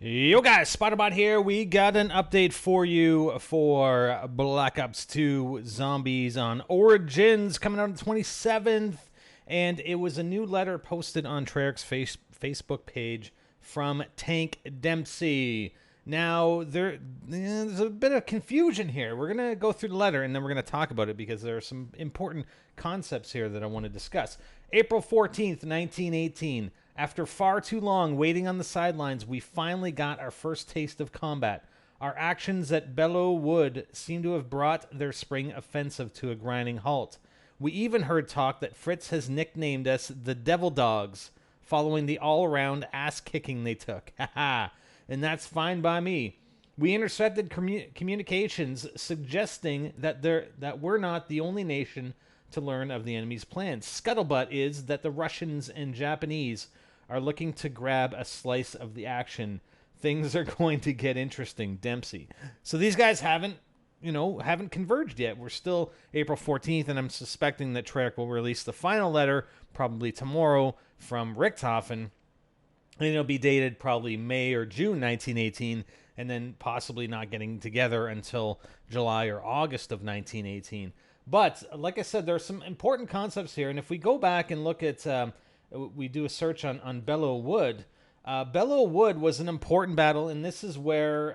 Yo guys, Spotterbot here. We got an update for you for Black Ops 2 Zombies on Origins coming out on the 27th. And it was a new letter posted on Treyarch's Facebook page from Tank Dempsey. Now, there's a bit of confusion here. We're going to go through the letter and then we're going to talk about it because there are some important concepts here that I want to discuss. April 14th, 1918. After far too long waiting on the sidelines, we finally got our first taste of combat. Our actions at Belleau Wood seem to have brought their spring offensive to a grinding halt. We even heard talk that Fritz has nicknamed us the Devil Dogs, following the all-around ass-kicking they took. Haha, and that's fine by me. We intercepted communications suggesting that we're not the only nation to learn of the enemy's plans. Scuttlebutt is that the Russians and Japanese are looking to grab a slice of the action. Things are going to get interesting, Dempsey. So these guys haven't converged yet. We're still April 14th, and I'm suspecting that Treyarch will release the final letter probably tomorrow from Richthofen, and it'll be dated probably May or June 1918, and then possibly not getting together until July or August of 1918. But like I said, there are some important concepts here, and if we go back and look at, we do a search on Belleau Wood. Belleau Wood was an important battle, and this is where,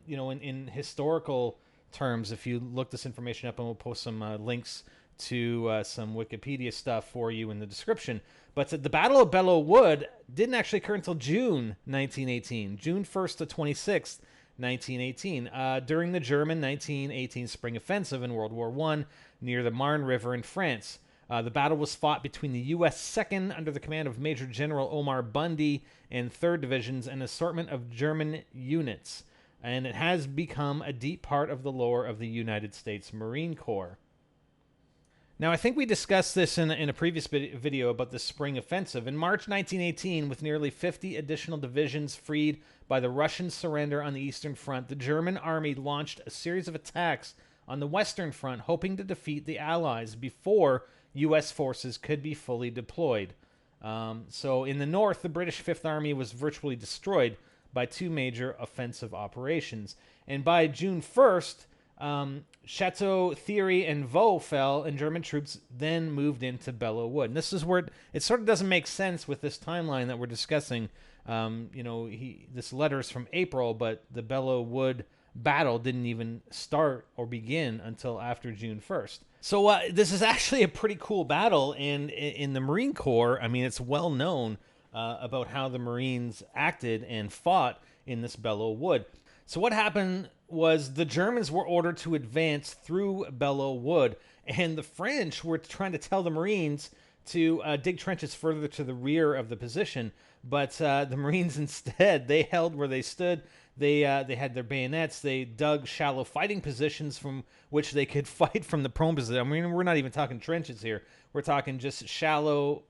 in historical terms, if you look this information up, and we'll post some links to some Wikipedia stuff for you in the description. But the Battle of Belleau Wood didn't actually occur until June 1918, June 1st to 26th. 1918, during the German 1918 Spring Offensive in World War I near the Marne River in France. The battle was fought between the U.S. 2nd under the command of Major General Omar Bundy and 3rd Divisions and an assortment of German units, and it has become a deep part of the lore of the United States Marine Corps. Now, I think we discussed this in a previous video about the Spring Offensive. In March 1918, with nearly 50 additional divisions freed by the Russian surrender on the Eastern Front, the German army launched a series of attacks on the Western Front, hoping to defeat the Allies before U.S. forces could be fully deployed. So in the north, the British Fifth Army was virtually destroyed by two major offensive operations. And by June 1st, Chateau Thierry and Vaux fell, and German troops then moved into Belleau Wood. And this is where it sort of doesn't make sense with this timeline that we're discussing. This letter is from April, but the Belleau Wood battle didn't even start or begin until after June 1st. So this is actually a pretty cool battle, and in the Marine Corps, I mean, it's well known about how the Marines acted and fought in this Belleau Wood. So what happened was the Germans were ordered to advance through Belleau Wood, and the French were trying to tell the Marines to dig trenches further to the rear of the position. But the Marines instead, they held where they stood. They had their bayonets. They dug shallow fighting positions from which they could fight from the prone position. I mean, we're not even talking trenches here. We're talking just shallow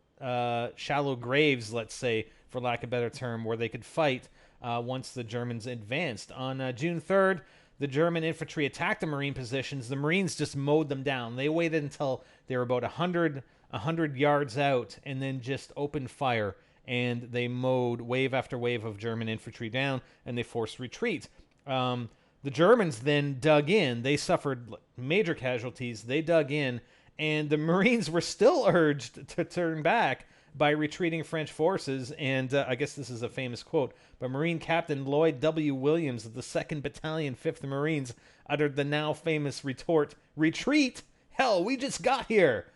graves, let's say, for lack of a better term, where they could fight once the Germans advanced. On June 3rd, the German infantry attacked the Marine positions. The Marines just mowed them down. They waited until they were about 100 yards out and then just opened fire. And they mowed wave after wave of German infantry down, and they forced retreat. The Germans then dug in. They suffered major casualties. They dug in, and the Marines were still urged to turn back by retreating French forces. And I guess this is a famous quote, but Marine Captain Lloyd W. Williams of the 2nd Battalion, 5th Marines, uttered the now famous retort, "Retreat? Hell, we just got here."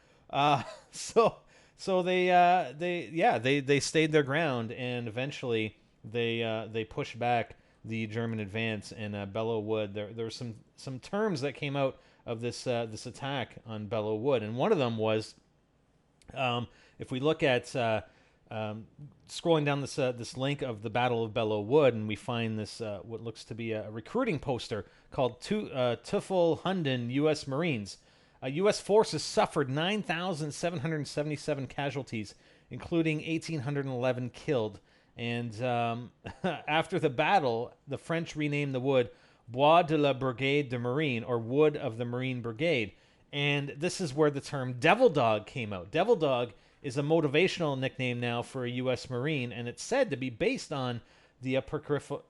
So they stayed their ground, and eventually they pushed back the German advance in Belleau Wood. There were some terms that came out of this attack on Belleau Wood, and one of them was, if we look at scrolling down this link of the Battle of Belleau Wood, and we find this what looks to be a recruiting poster called Tuffel-Hunden U.S. Marines. U.S. forces suffered 9,777 casualties, including 1,811 killed. And after the battle, the French renamed the wood Bois de la Brigade de Marine, or Wood of the Marine Brigade. And this is where the term Devil Dog came out. Devil Dog is a motivational nickname now for a U.S. Marine, and it's said to be based on the apocryphal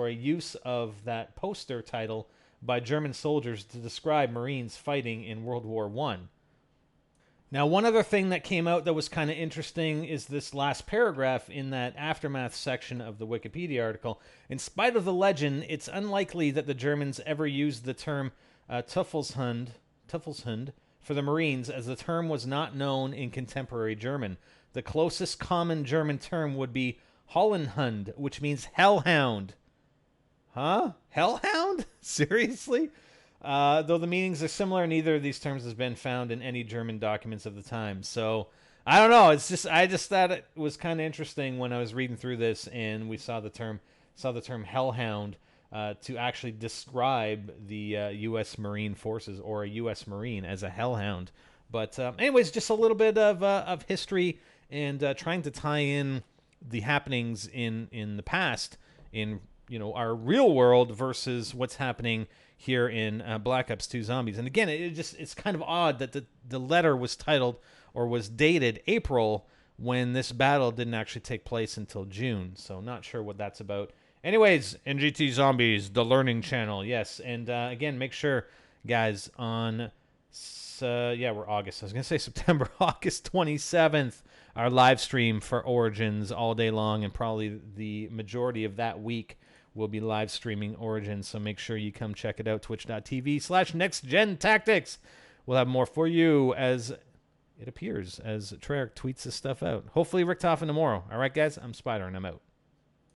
use of that poster title by German soldiers to describe Marines fighting in World War One. Now, one other thing that came out that was kind of interesting is this last paragraph in that aftermath section of the Wikipedia article. In spite of the legend, it's unlikely that the Germans ever used the term Teufelshund for the Marines, as the term was not known in contemporary German. The closest common German term would be Hollenhund, which means hellhound. Huh? Hellhound? Seriously? Though the meanings are similar, neither of these terms has been found in any German documents of the time. So I don't know. I just thought it was kind of interesting when I was reading through this and we saw the term hellhound to actually describe the U.S. Marine forces or a U.S. Marine as a hellhound. But anyways, just a little bit of history and trying to tie in the happenings in the past in our real world versus what's happening here in Black Ops 2 Zombies. And again, it's kind of odd that the letter was titled or was dated April when this battle didn't actually take place until June. So not sure what that's about. Anyways, NGTZombies, the learning channel. Yes, and again, make sure, guys, on we're August. I was going to say September, August 27th, our live stream for Origins all day long, and probably the majority of that week we'll be live streaming Origins, so make sure you come check it out, twitch.tv/NextGenTactics. We'll have more for you as it appears, as Treyarch tweets this stuff out. Hopefully Richtofen tomorrow. All right, guys, I'm Spider, and I'm out.